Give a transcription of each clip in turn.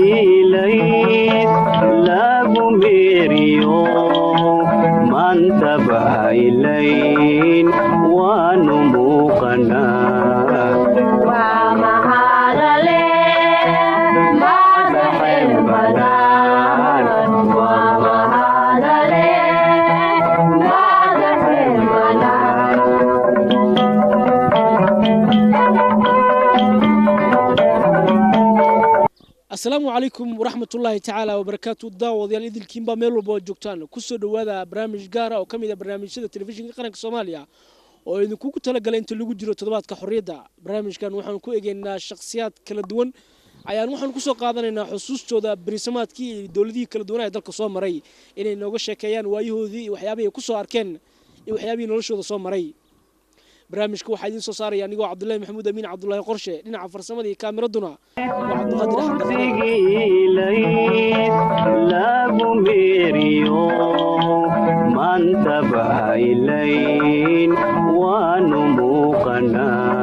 murtigiilayd lagu meeriyo maantaba ilayn waanu muuqanaa السلام عليكم ورحمة الله تعالى وبركاته داوديال إذن كيمبا ميلو بوجوكتان كسو دوادا برامج جارة أو كميدا برامج سيدة تلفزيون قناة الصومالية وإذن كوكو تلقى لين تلقوا جيرو تدوات كحرية برامج كان وحن كو إيجينا شخصيات كلا دوان ayaan waxaan ku soo qaadanaynaa xusuustooda bariisamaadkii dawladii kala duwan ee dalka soo maray inay nooga sheekeeyaan waayahoodii iyo waxyaabaha ay ku soo arkeen iyo waxyaabihii noloshooda soo maray barnaamijka waxaa idin soo saaraya anigoo Cabdullaahi Maxamuud Amiin Cabdullaahi Qorshe dhinaca farsamada iyo kaamiraduna waa Cabduqaadir lagu meeriyo maantaba ilayn waanu muuqanaa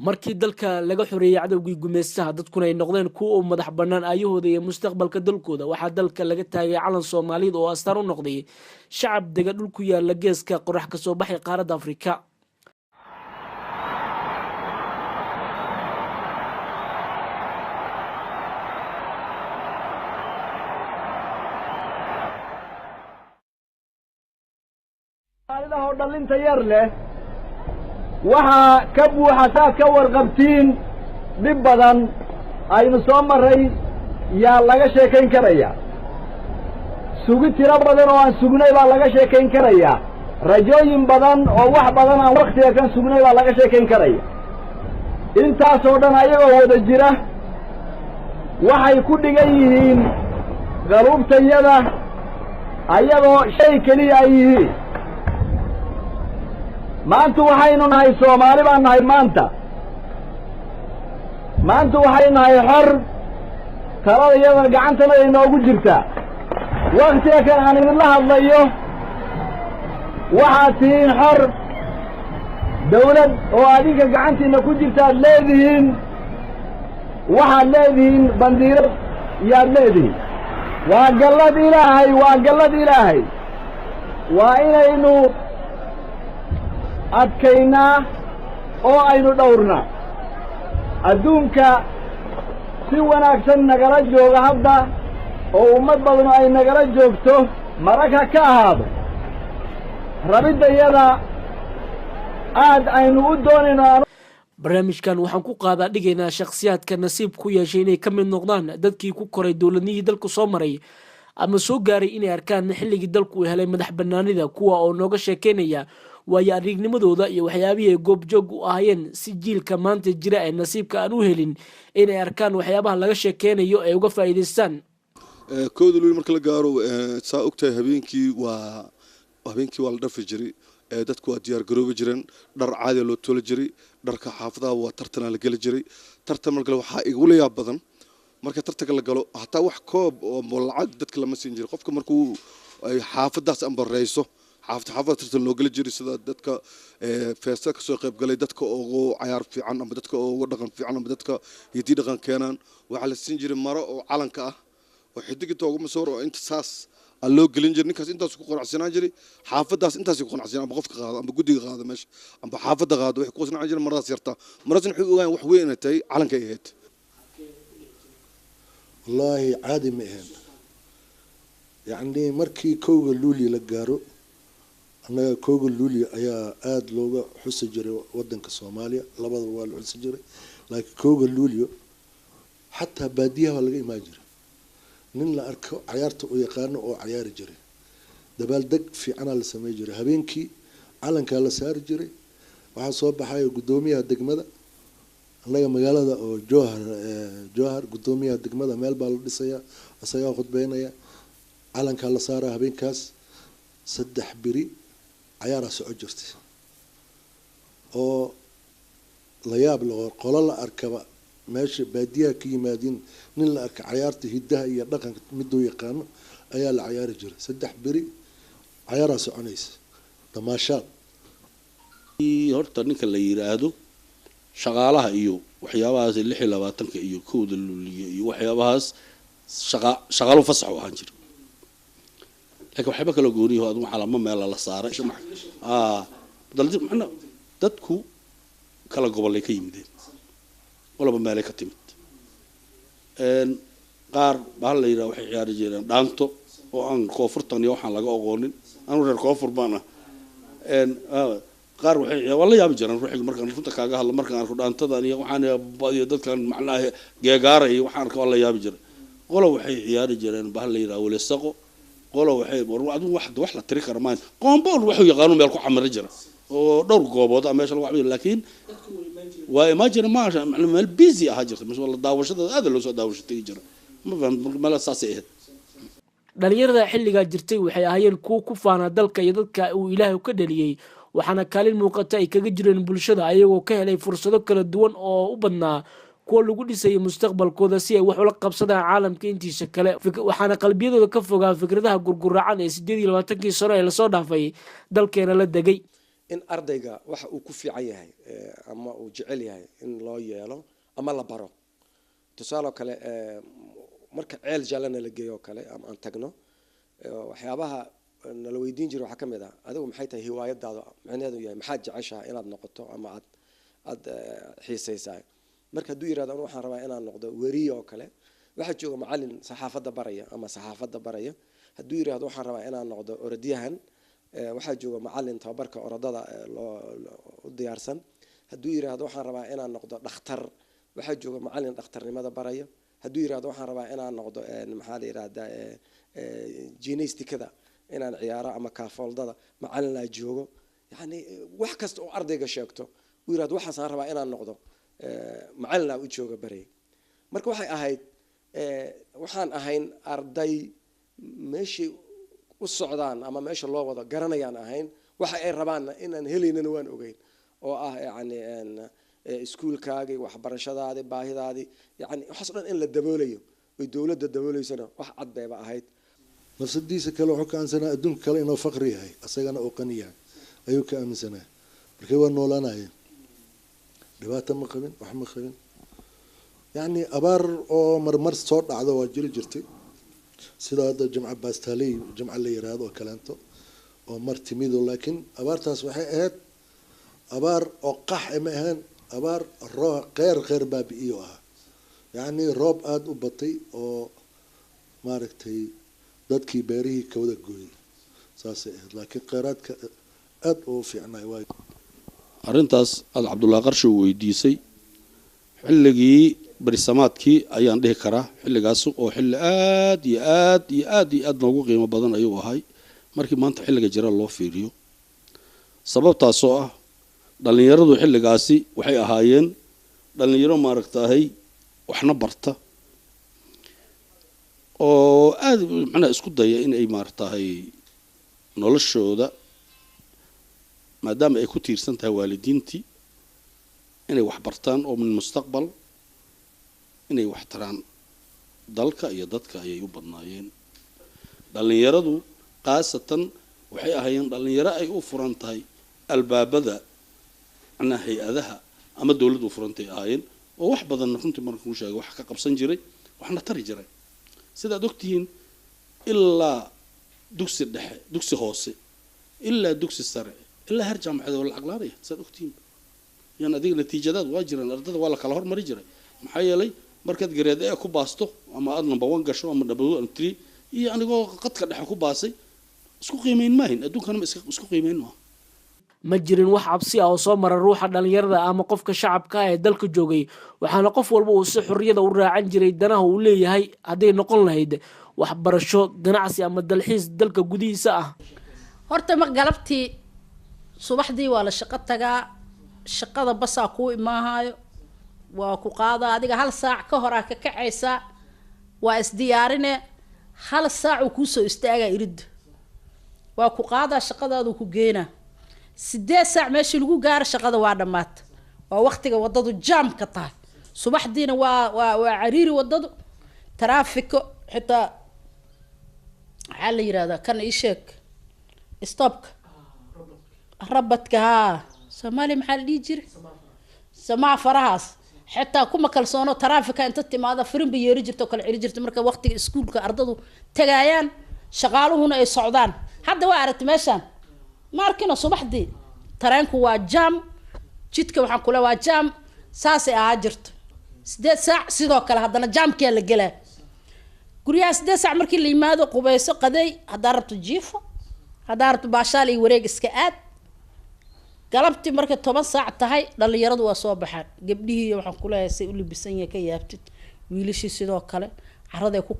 markii dalka laga xoreeyay cadawgii gumeystaha dadkuna ay noqdeen kuwa u madax bannaan ayahooda iyo mustaqbalka dalkooda waxaa dalka laga taagay calan Soomaaliyeed oo astaan u noqday shacab dega dhulku yaala geeska qorax ka soo baxay qaaradda Afrika oo dhalinta yar leh waxa ka buuxa saad ka warqabtiin dib badan aynu soo maray yaa laga sheekayn karaya sugi tiro badan oo aan sugnay baa laga sheekayn karaya rajooyin badan oo wax badan aan waqtiga kan sugnay baa laga sheekayn karaya intaas oo dhan ayagoo wada jira waxay ku dhigan yihiin qaluubtayada ayagoo shay keliya ay yihiin maanta waxaynu nahay Soomaali baan nahay maanta waxay nahay xor talada iyada gacantana ay noogu jirtaa waqtiga kan aan idinla hadlayo waxaad tihiin xor dawlad oo adinka gacantiina ku jirtaad leedihiin waxaad leedihiin bandiirad yaad leedihiin waa gallad ilaahay waa inaynu adkaynaa oo aynu dhowrnaa adduunka si wanaagsan nagala jooga hadda oo ummad badan ay nagala joogto maraka ka ahaado rabidayada aad aynu u doonayno barnaamijkan waxaan ku qaadaa dhigaynaa shakhsiyaadka nasiib ku yeeshay inay ka mid noqdaan dadkii ku koray dawladnihii dalku soo maray ama soo gaaray inay arkaan xilligii dalku uu helay madax bannaanida kuwa oo nooga sheekeynaya waayo aragnimadooda iyo waxyaabihii ay goobjoog u ahaayeen si jiilka maanta jira ee nasiibka aan u helin inay arkaan waxyaabaha laga sheekeynayo ay uga faa'iideystaan kooda luul marka la gaaro saa ogtahay habeenkii waa la dhafi jiray dadku waa diyaar garoobi jireen dhar caadi loo tolo jiray dharka xaafadaha waa tartan la gali jiray tartan marka waxa igu la yaab badan marka tartanka la galo hataa wax koob oo lacag dadka lama siin jiray qofka markuu ay xaafadaas ambareyso xaafad tartan loo gali jiray sida dadka feesta ka soo qayb galay dadka ugu cayaar fiican ama dadka ugu dhaqan fiican ama dadka hidii dhaqan keenan waxa la siin jiray maro oo calanka ah oo xidigta ugu masawir oo inta saas loo gelin jiray ninkaas intaas ku qanacsanaan jiray xaafadaas intaas ku qanacsanaan ama qofka qaado ama guddiga qaado meesha ama xaafada qaado wax ku qanacsan jiray maradaas yarta maradaas wuxuu ogaan wax weyn inay tahay calanka ay ahayd wallahi caadi ma ahayn يعني markii kooga luuli la gaaro anaga kooga luuli ayaa aad looga xusi jiray wadanka Soomaaliya labada waa la xusi jiray laakiin kooga luuli hatta baadiyaha laga imaan jiray nin la arko ciyaarta oo yaqaan oo ciyaari jiray dabaal deg fiican la sameey jiray habeenkii calanka la saar jiray waxa soo baxay gudoomiyaha degmada anaga magaalada oo Jowhar gudoomiyaha degmada meel baa la dhisaya asaga khudbeynaya calanka la saaraa habeenkaas 3 biri ciyaar soo jirtay oo la yaab loo qolo la arkaba meesha baadiyaha ka yimaadin nin la arka ciyaarta hidaha iyo dhaqanka mid uu yaqaan ayaa la ciyaari jiray 3 biri ciyaar soconaysa tamaashaad horta ninka la yiraahdo shaqaalaha iyo waxyaabahaas 26 iyo kooda luuliyo iyo waxyaabahaas shaqaalo fasax oo aan jiro لكن وحبا كلا قوني هو أدوم على مم يلا لصارة إيش مح دلتي معنا دتكو كلا قبل لك يمدين ولا بمالك تمت قار بهلا يروح يعير جيران دانتو وأن كوفر تاني وحنا لقى أغونين أنا ولا كوفر بانا قار وحي والله يا بجران روح المركان فنت كاجا هلا مركان أنا دانتو داني وحنا بدي دت كان معناه جيجاري وحنا والله يا بجران ولا وحي يعير جيران بهلا يروح ولا سقو قولوا وحي وعدو واحد وحلا تريك رمان قنبول وحي يقالون بيلكو حمر جرا ودور قوبود اما شلو وحبي لكن وايماجن ما مال بيزي هاجرت مش والله داوشده هذا لو سو داوشتي جرا ما فهم ما اساسي dhalinyarada xilliga jirtay waxay ahaayeen kuwa ku faana dalka iyo dadka uu Ilaahay ka dhaliyay waxaana kaalin muuqata ay kaga jireen bulshada ayagoo ka helay fursado kala duwan oo u badnaa kuwa lagu dhisay mustaqbalkooda si ay wax ula qabsadaan caalamka intiisa kale waxaana qalbiyadooda ka fogaa fikradaha gurguracan ee 28 sano ee la soo dhaafay dalkeena la dagay in ardayga waxa uu ku fiican yahay ama uu jecel yahay in loo yeelo ama la baro tusaale kale marka ceel jalana la geeyo kale ama aan tagno waxyaabaha nala weydiin jiray waxa kamid ah adigu maxay tahay hiwaayadaada macnaheedu yahay maxaad jeceshahay inaad noqoto ama aad xiisaysaa marka haduu yiraahdo waxaan rabaa inaan noqdo wariyo oo kale waxa jooga macallin saxaafada baraya ama saxaafada baraya haduu yiraahdo waxaan rabaa inaan noqdo orodyahan waxa jooga macallin tababarka orodada u diyaarsan haduu yiraahdo waxaan rabaa inaan noqdo dhakhtar waxa jooga macallin dhakhtarnimada baraya haduu yiraahdo waxaan rabaa inaan noqdo maxaa la yiraahdaa gymnastikada inaan ciyaaro ama kaafoldada macallin la joogo yani wax kasta oo ardayga sheegto uu yiraahdo waxaan rabaa inaan noqdo macallin u jooga baray marka waxay ahayd waxaan ahayn arday meeshii u socdaan ama meesha loo wado garanayaan ahayn waxa ay rabaan inaan helaynana waan ogeyn oo ah yani iskuulkaagi waxbarashadaadi baahidaadi yani waxaas dhan in la daboolayo oo dawladda dabooleysana wax cad bayba ahayd nafsadiisa kale wuxuu ka aansanaa adduunka kale inuu faqri yahay asagana oo qani yahay ayuu ka aaminsanaa markii waa noolaanayeen dhibaato ma qabin wax ma qabin yani abaar oo marmar soo dhacdo waa jiri jirtay sida hadda jamca baastaaley jamca la yiraahdo oo kaleento oo mar timido laakiin abaartaas waxay ahayd abaar oo qax ma ahaan abaar qeyr baabi'iyo ah yani roob aad u batay oo maaragtay dadkii beerihii ka wada gooyay saasay ahayd laakiin qeyraadka aad u fiicnay waa arrintaas aad Cabdullaahi Qarsho weydiisay xilligii barisamaadkii ayaan dhihi karaa xilligaas oo xilli aad noogu qiimo badan ayuu ahay markii maanta xilliga jira loo fiiriyo sababtaas oo ah dhalinyaradu xilligaasi waxay ahaayeen dhalinyaro maaragtay waxna barta oo aad macna isku daya in ay maaragtay noloshooda maadaama ay ku tiirsan tahay waalidiintii inay wax bartaan oo min mustaqbal inay wax taraan dalka iyo dadka ayay u badnaayeen dhalinyaradu qaasatan waxay ahaayeen dhalinyaro ay u furan tahay albaabada ana hay-adaha ama dawladdu u furantay ahaayeen oo wax badan runtii markuu u sheegay wax ka qabsan jiray waxna tari jiray sidaad ogtihiin ilaa dugsi dhexe dugsi hoose ilaa dugsi sare ilaa heer jaamacad oo lacag laanaya sidaad ogtihiin yani adiga natiijadaad waa jiraan ardada waa la kala hormari jiray maxaa yeelay markaad grade A ku baasto ama aad number 1 gasho ama number 2 iyo anigoo qadka dhexe ku baasay isku qiimeyn maahin adduunkana ma isku qiimeyn ma ma jirin wax cabsi ah oo soo mara ruuxa dhalinyarada ama qofka shacabka ah ee dalka joogay waxaana qof walba uu si xurriyada u raacan jiray danaha uu leeyahay haday noqon lahayd waxbarasho ganacsi ama dalxiis dalka gudihiisa ah horta ma galabtii subaxdii waa la shaqo tagaa shaqada basaa ku imaahayo waa ku qaada adiga hal saac ka hor ka kacaysa waa isdiyaarine hal saac uu ku soo istaaga irid waa ku qaada shaqadaadu ku geena 8 saac meeshii lagu gaar shaqada waa dhamaat waa waqtiga wadadu jaam ka tahay subaxdiina waa cariiri wadadu taraafiko xitaa hal yiraahdo kan ii sheeg stop rabadka Soomaali maxaa la jiri samaa farahaas حتى كم كالسونو ترافيك أنت تماذا فرن بيرجع تقول عرجت مركب وقت السكول كأرضه تجايان شغاله هنا السعودان هذا وعرت مشان ماركنا صباح دي ترانكو واجام جيتك وحنقوله واجام ساسي أجرت 6 ساعة سيدوك له هذا جام كيل الجلا قرية 6 ساعة مركي اللي ماذا قبيسة قدي هدارت الجيفة هدارت باشالي وريق اسكات قلبتي مركز 10 ساعة تهاي للي يردوا صباحا قبليه waxaan kula heesay u libisan yahay ka yaabtid wiilashii sidoo kale carada ku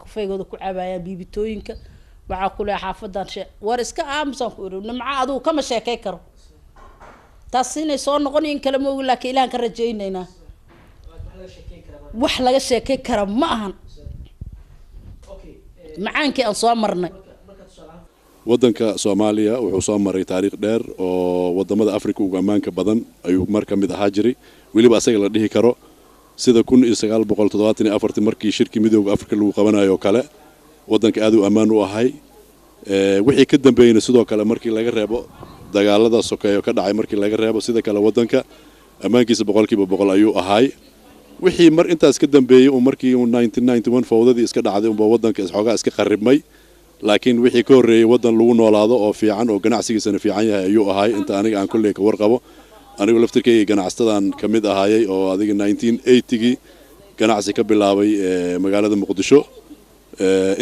kafeegooda ku cabaaya biibitooyinka waxa kula xaafadan war iska aamusan ku ururna maca adu kama sheekay karo taasina soo noqon in kala moogu laakiin ilaahan ka rajaynayna wax laga sheekay kara ma ahan macaankii aan soo marnay waddanka Soomaaliya wuxuu soo maray taariikh dheer oo wadamada Afrika ugu amaanka badan ayuu mar kamid ahaa jiray waliba asaga la dhihi karo sida 1974 markii shirki midowga Afrika lagu qabanayo kale waddanka aad u amaan u ahay wixii ka dambeeyay sidoo kale markii laga reebo dagaalada sokeeyo ka dhacay markii laga reebo sida kale waddanka amaankiisa 100% ayuu ahay wixii mar intaas ka dambeeyay oo markii 1991 fawdadii iska dhacday oo waddanka isxoogaa iska qaribmay laakiin wixii ka horeeyay waddan lagu noolaado oo fiican oo ganacsigiisana fiican yahay ayuu ahay inta aniga aan kullee ka warqabo anigu laftirkayga ganacsadan kamid ahaayay oo adiga 1980gii ganacsi ka bilaabay magaalada Muqdisho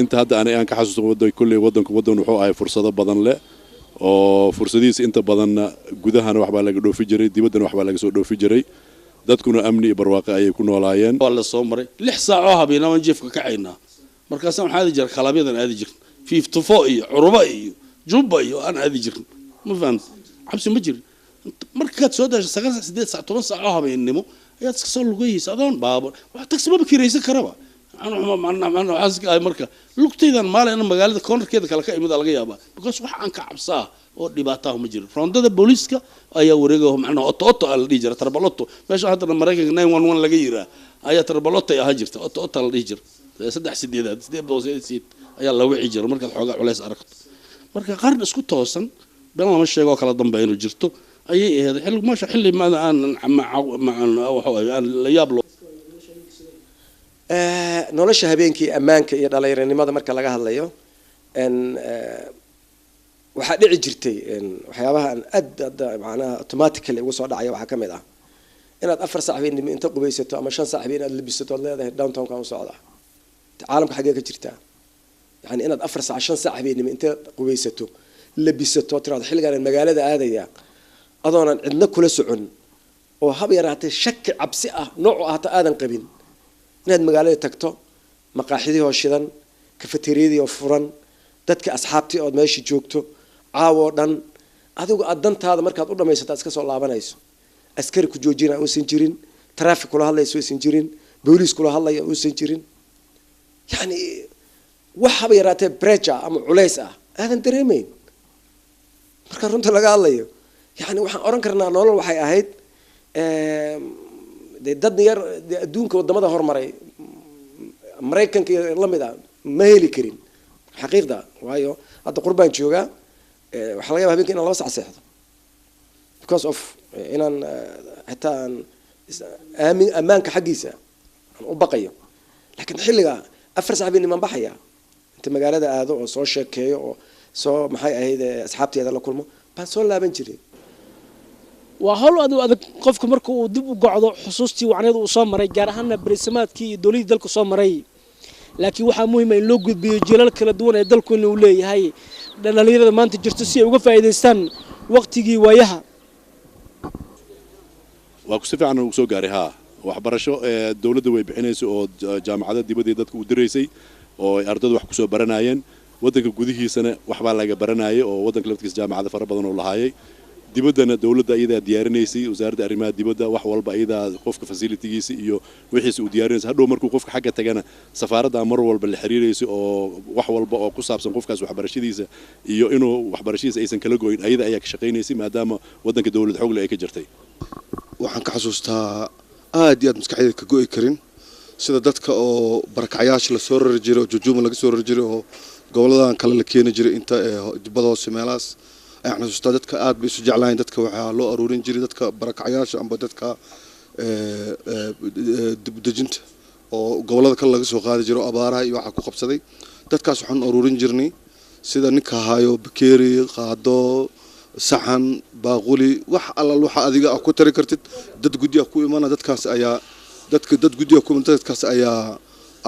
inta hadda aan ka xasuusto waddan kullee waddanku wuxuu ahay fursado badan leh oo fursadiisa inta badan gudahana waxba laga dhoofi jiray dibaddana waxba laga soo dhoofi jiray dadkuna amni iyo barwaaqo ayay ku noolaayeen wala soo maray 6 saac oo habeenimo jiifka ka cayna markaas waxaan aadi jiray qalabyadan aadi jiray في افتفاء عرباء جوباء أنا هذه جرم ما فهمت حبس مجري مركز سودا سجل 6 ساعات 10 ساعة بينمو يا تكسر لقيه سادون بابا وتكسب بكير يسك كربا أنا عازق أي مركز لقطة إذا ما لأن مقالة كونر كذا كلا كأي مدى لقيه بقى بقول واحد عنك عبصاه ودي بعتاه مجري فرند ده بوليسكا أي ورجعهم أنا أطو على الرجال ترى بلوتو مش هذا لما رجع 911 لقيه أي ترى بلوتو يا هجرت أطو على الرجال صدق سديدات سديد بوزيد سيد ayaa la wixii jiro marka xoogaa culays aragto marka qarn isku toosan baan lama sheego kala dambeeyay jirto ayay ahayd xilli ma aan la yaab loo nolosha habeenkii ammaanka iyo dhalinyaranimada marka laga hadlayo waxa dhici jirtay waxyaabaha aad macnaha automatically ugu soo dhacay waxa kamid ah inaad 4 saac habeenimo inta qubaysato ama 5 saac habeen aad labisato leedahay downtown ka socda caalamka xagee ka jirtaa يعني إن 4 ساعة 5 ساعة بيني أنت قبيسته لبسته ترى حلقة المجال هذا عادية أظن عندنا كل سعون وهذا يرى شك عبسئة نوع هذا آذن قبين إن المجال تكتو مقاحدي وشيدان كافيتيريدي وفرن دتك أصحابتي أو ماشي جوكتو عاودن هذا قدمت هذا مركز أول ما يستأسك صار لعبنا يسوع أسكر كجوجين أو سنجرين ترافيك كلها الله يسوي سنجرين بوليس كلها الله يسوي سنجرين يعني وحب يراتي بريتشا أم عليسة هذا دريمين مركز رنت لقى الله يعني وح أورن كرنا نقول وحي أهيد دد نير دون كود ما ده هرمري أمريكان كي الله مدا ما هي لكرين حقيقة ده وهايو هذا قربان شوجا waxaa laga yaabaa habeenkii inaan 2 saac seexdo because of inaan xitaa ammaanka xaggiisa aan u baqayo laakiin xilliga 4 saac baan iman baxaya inta magaalada aado oo soo sheekeeyo oo soo maxay ahayd asxaabteeda la kulmo baan soo laaban jiray waa hawl adag qofka marka uu dib u gocdo xusuustii wacneed uu soo maray gaar ahaan bariisamaadkii iyo dowladii dalka soo maray laakiin waxaa muhiim ah in loo gudbiyo jiilal kala duwan ee dalku inuu leeyahay dhalinyarada maanta jirta si ay uga faa'iideystaan waqtigii waayaha waa ku si fiican ugu soo gaaray haa waxbarasho dawladda way bixinayso oo jaamacadaha dibadda dadka u diraysay oo ay ardaydu wax ku soo baranayeen waddanka gudihiisana waxbaa laga baranayay oo waddanka laftiisa jaamacado fara badan oo lahaayay dibaddana dawladda iyadaa diyaarinaysay wasaaradda arrimaha dibadda wax walba iyadaa qofka facilitigiisa iyo wixiisa uu diyaarinaysay hadhow markuu qofka xagga tagana safaaradda mar walba la xiriirayso oo wax walba oo ku saabsan qofkaas waxbarashadiisa iyo inuu waxbarashadiisa aysan kala goyn ayada ayaa ka shaqaynaysay maadaama waddanka dawlad xoog leh ay ka jirtay waxaan ka xasuustaa aad iyo aad maskaxdayda ka go'i karin sida dadka oo barakacayaasha la soo rari jiray oo jujuuma laga soo rari jiray oo goboladan kale la keeni jiray inta dibadda hoose meelahaas ayaan xasuustaa dadka aad bay isu jeclaayeen dadka waxaa loo aruurin jiray dadka barakacayaasha amba dadka dibdejinta oo gobolada kale laga soo qaadi jiray oo abaaraha iyo waxa ku qabsaday dadkaas waxaan aruurin jirnay sida ninka haayo bakeeri qaado saxan baaquli wax alla waxa adiga ku tari kartid dad gudiga ku imaana dadkaas ayaa dad gudiga ku dadkaas ayaa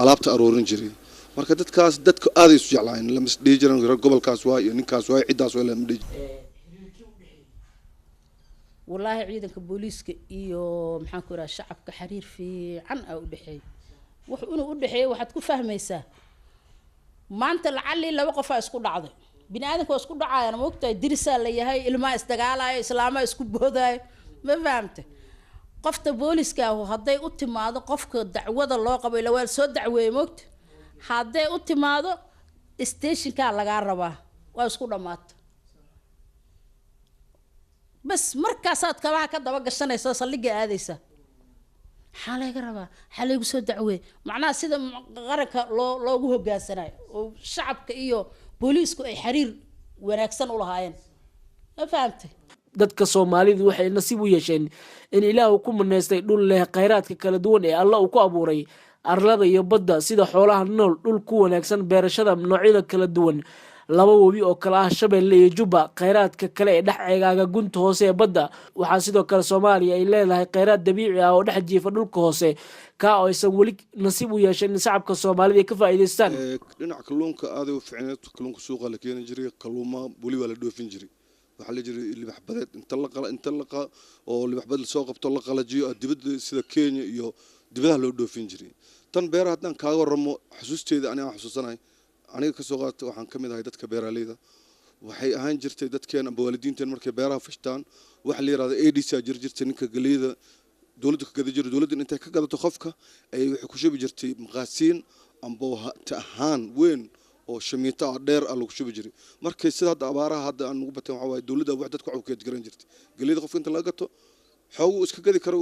alaabta aruurin jiray marka dadkaas dadka aad ay isu jeclaayeen lama dhigi jiran gobolkaas waa iyo ninkaas waa ciidaas waa lama dhigi والله ciidanka booliiska iyo maxaan ku raaa shacabka xiriir fiican ah u dhaxay wuxuu u dhaxay waxaad ku fahmaysaa maanta lacali 2 qof isku dhacday bini'aadanku isku dhacayaan ma ogtahay dirisaa la yahay ilmaha isdagaalaya islaamaha isku boodaya ma fahamtay qofta booliiska ah haday u timaado qofka dacwada loo qabo ila waa soo dacweeyay ma ogtahay haday u timaado stationka laga rabaa waa isku dhamaatay bas markaasaad kabaha ka daba gashanaysa saldhiga aadaysa xalayga rabaa xalaygu soo dacweey macnaha sida qaranka loogu hogaansanayo oo shacabka iyo booliisku ay xiriir wanaagsan u lahaayeen ma fahamtay dadka Soomaalidu waxay nasiib u yeesheen in Ilaahu ku maneystay dhul leh khayraadka kala duwan ee Allah uu ku abuuray arlada iyo badda sida xoolaha nool dhul ku wanaagsan beerashada noocyada kala duwan laba wabi oo kala ah Shabeelle iyo Jubba khayraadka kale ee dhex ceegaaga gunta hoose ee badda waxa sidoo kale Soomaaliya ay leedahay khayraad dabiici ah oo dhex jiifa dhulka hoose ka oo aysan wali nasiib u yeesheen shacabka Soomaalida ay ka faa'iideystaan dhinaca kalluunka aad u fiicnaa kalluunka suuqa la keenay jiray kalluuma wali waa la dhoofin jiray waxa la jiray libax badeed inta la oo libax badeed soo qabto la qalajiyo dibadda sida Kenya iyo dibadaha loo dhoofin jiray tan beeraha hadan kaaga waramo xusuusteeda aniga xasuusanahay aniga ka soo qaatay waxaan kamid ahay dadka beeraleyda waxay ahaan jirtay dadkeen amba waalidiinteen markay beeraha fashtaan wax la yiraahdo ADC jirtay ninka galeyda dawladda ka gadi jiray dawladda intay ka gadato qofka ay wax ku shubi jirtay maqaasiin amba tahan weyn oo shamiita dheer lagu shubi jiray markay sida abaaraha hadda aan ugu batay waxa way dawladda wax dadku cawkeed garan jirtay galeyda qofka inta laga gato xoogu iska gadi karo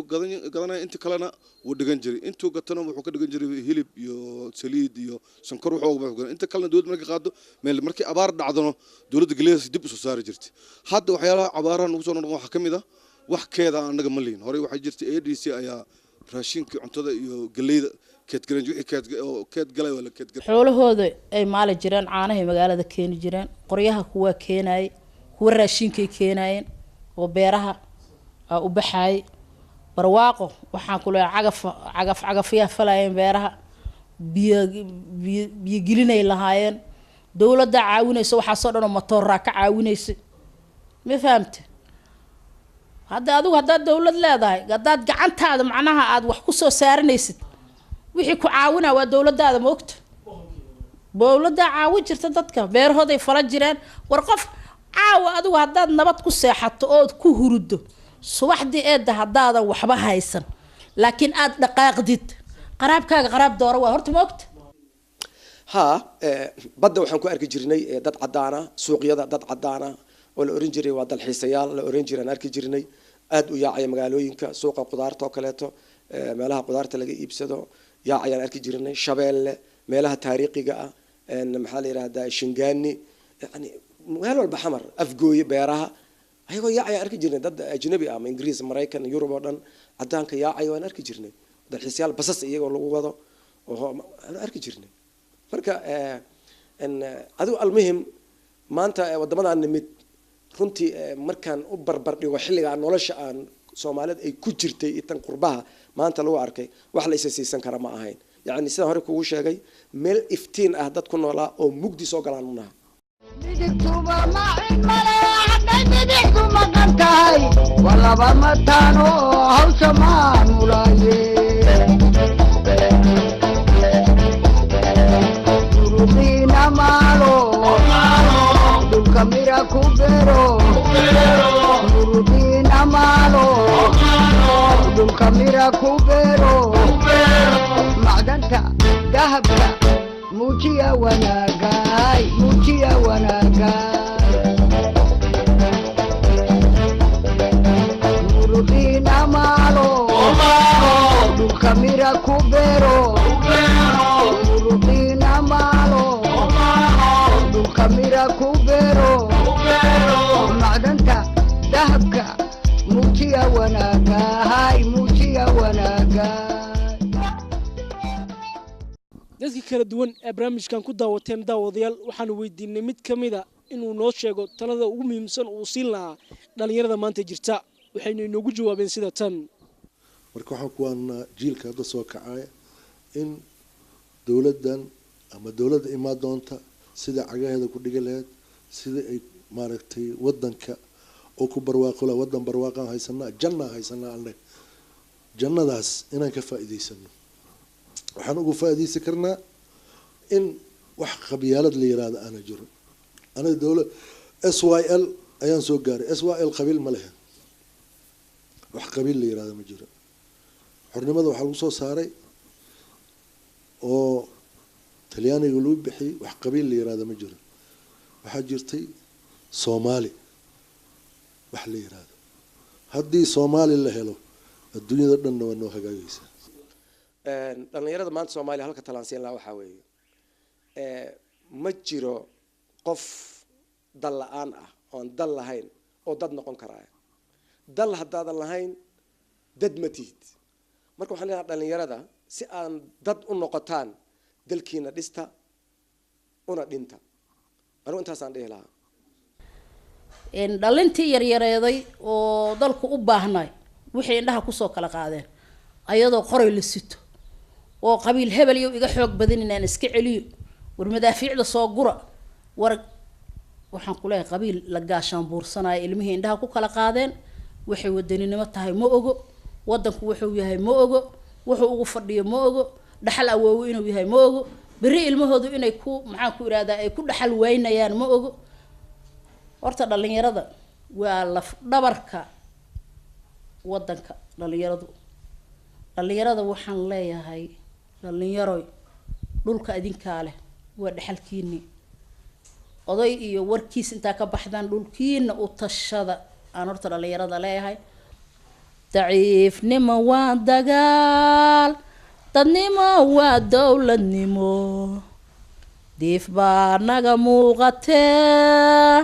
gadanaya inta kalena uu dhigan jiray intuu gatana wuxuu ka dhigan jiray hilib iyo saliid iyo sonkor wuxuu inta kalena dawladda markay qaado meel markii abaar dhacdano dawladda galeyda dib u soo saari jirtay hadda waxyaalaha abaaraha ugu soo noqon waxa kamid ah wax keeda anaga ma liin hore waxa jirtay ADC ayaa raashinka cuntada iyo galeyda keed garan wixii keed galay wala keed galay xoolahooda ay maal jireen caanaha magaalada keeni jireen qoryaha kuwa keenay kuwa raashinkay keenayeen oo beeraha u baxay barwaaqo waxaan ku leeyahay cagafyaha falayeen beeraha biyo gelinay lahaayeen dawladda caawinayso waxa soo dhan motor ka caawinayso ma fahamtay hadda adigu hadda dawlad leedahay haddaad gacantaada macnaha aad wax ku soo saaranaysid wixii ku caawinaa waa dawladdaada ma ogta dawladda caawin jirta dadka beerahooday fala jireen war qof caawa adigu haddaad nabad ku seexato oo ku hurudo subaxdii eedda haddaadan waxba haysan laakiin aad dhaqaaqdid qaraabkaaga qaraab dooro waa horta ma ogta ها بدأ وحنا كأرك جرني دad عدانا سوقيدا dad عدانا ولا oran jiray waa dalxiisayaal la oran jiray arki jirnay aad u yaacay magaalooyinka suuqa qudaarta oo kaleeto meelaha qudaarta laga iibsado yaacayaan arki jirnay Shabeelle meelaha taariikhiga ah maxaa la yiraahdaa Shingaani yani meel walba xamar afgooye beeraha ayagoo yaacay arki jirnay dad ajnabi ah ama ingiriis maraykan yurub oo dhan cadaanka yaacay waan arki jirnay dalxiisyaal basas iyagoo lagu wado oo aan arki jirnay marka adigu almuhim maanta wadamadan nimid runtii markaan u barbar dhigo xilliga nolosha aan Soomaaliyeed ay ku jirtay intan qurbaha maanta lagu arkay wax la isasiisan kara ma ahayn yani sida hore kugu sheegay meel iftiin ah dad ku noolaa oo mugdi soo galaan u nahay midibtuba ma in male hadday midixdu maqan tahay walaba mataano hawsha maamulaaye durudiina maalo dhulka mira ku beero durudiina maalo dhulka mira ku beero macdanta dahabka muujiya wanaagay muujiya wanaagay murudiina maalo dhulka mira ku beero murudiina maalo dhulka mira ku beero macdanta dahabka muujiya wanaagay muujiya wanaagay dadka kala duwan ee barnaamijkan ku daawateen daawadayaal waxaan weydiinay mid kamid ah inuu noo sheego talada ugu muhiimsan uu siin lahaa dhalinyarada maanta jirta waxayna inoogu jawaabeen sida tan marka waxaan kuwaan jiilka hadda soo kacaya in dowladdan ama dowladda imaa doonta sida cagaheeda ku dhigi lahayd sida ay maaragtay wadanka oo ku barwaaqo lahaa wadan barwaaqaan haysanaa janna haysanaa annaga jannadaas inaan ka faa'iidaysano waxaan ugu faa'iidaysan karnaa in wax qabyaalad la yiraahdo aana jiro anaga dowlad SYL ayaan soo gaaray SYL qabiil ma leh wax qabiil la yiraahdo ma jiro xornimada waxa lagu soo saaray oo talyaaniga lagu bixiyay wax qabiil la yiraahdo ma jiro waxaa jirtay Soomaali wax la yiraahdo haddii Soomaali la helo adduunyada dhan waa noo hagaagaysaa dhalinyarada maanta Soomaaliya halka talaansiin la waxa weeye ma jiro qof dal la'aan ah oo dal lahayn oo dad noqon karaa dal haddaadan lahayn dad ma tihid marka waxaan leeyahay dhalinyarada si aan dad u noqotaan dalkiina dhista una dhinta anu intaasaan dhihi lahaa dhalintii yaryareeday oo dalku u baahnay wixii indhaha kusoo kala qaadeen ayadoo qoray la sito oo qabiil hebel iyo iga xoog badan inaan iska celiyo war madaafiicda soo gura war waxaan ku leeyahay qabiil la gaashaan buursanay ilmihii indhaha ku kala qaadeen waxay wadaninimo tahay ma ogo wadanku wuxuu yahay ma ogo wuxuu ugu fadhiyo ma ogo dhaxal awoow inuu yahay ma ogo bari ilmahoodu inay ku maxaan ku iraahdaa ay ku dhaxal waynayaan ma ogo horta dhalinyarada waa laf dhabarka wadanka dhalinyarada waxaan leeyahay dhalinyaroy dhulka idinkaa leh waa dhaxalkiini oday iyo warkiis intaa ka baxdaan dhulkiina u tashada aan horta dhalinyarada leeyahay daciifnimo waa dagaal dadnimo waa dowladnimo diif baa naga muuqatee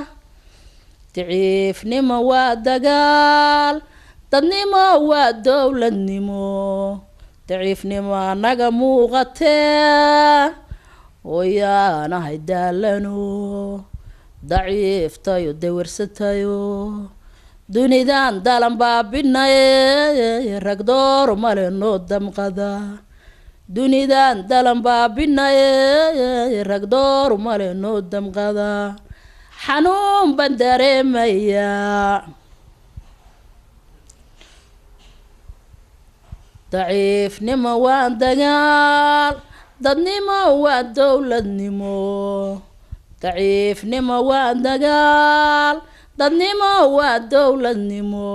daciifnimo waa dagaal dadnimo waa dowladnimo daciifnimo naga muuqatee ooyaanahay daalano daciiftayo dawarsatayo dunidan dalan baabinaye rag door male noo damqada dunidan dalan baabinaye rag door male noo damqada xanuun baan dareemayaa daciifnimo waa dagaal dadnimo waa dowladnimo daciifnimo waa dagaal dadnimo waa dowladnimo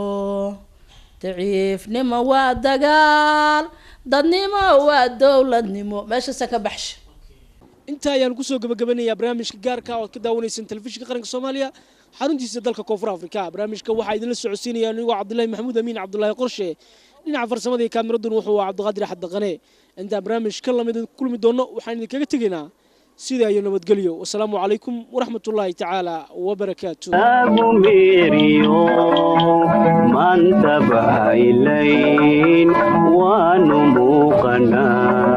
daciifnimo waa dagaal dadnimo waa dowladnimo meeshaas ka baxsha inta ayaan ku soo gabagabanayaa barnaamijka gaarka oo ka daawanaysan telefishinka qaranka Soomaaliya xaruntiisa dalka Koonfur Afrika barnaamijka waxa idin la socodsiinaya anigu Cabdullaahi Maxamuud Amiin Cabdullaahi Qorshe dhinaca farsamada iyo kaamiradan wuxuu Cabdiqaadir Xadaqane inta barnaamijka la mid kulmi doono waxaan idin kaga tageynaa sidaa iyo nabadgelyo wasalaamu calaykum waraxmatullaahi tacaala wabarakaatu agumiriyo mantaba ilayn waanu muuqanaa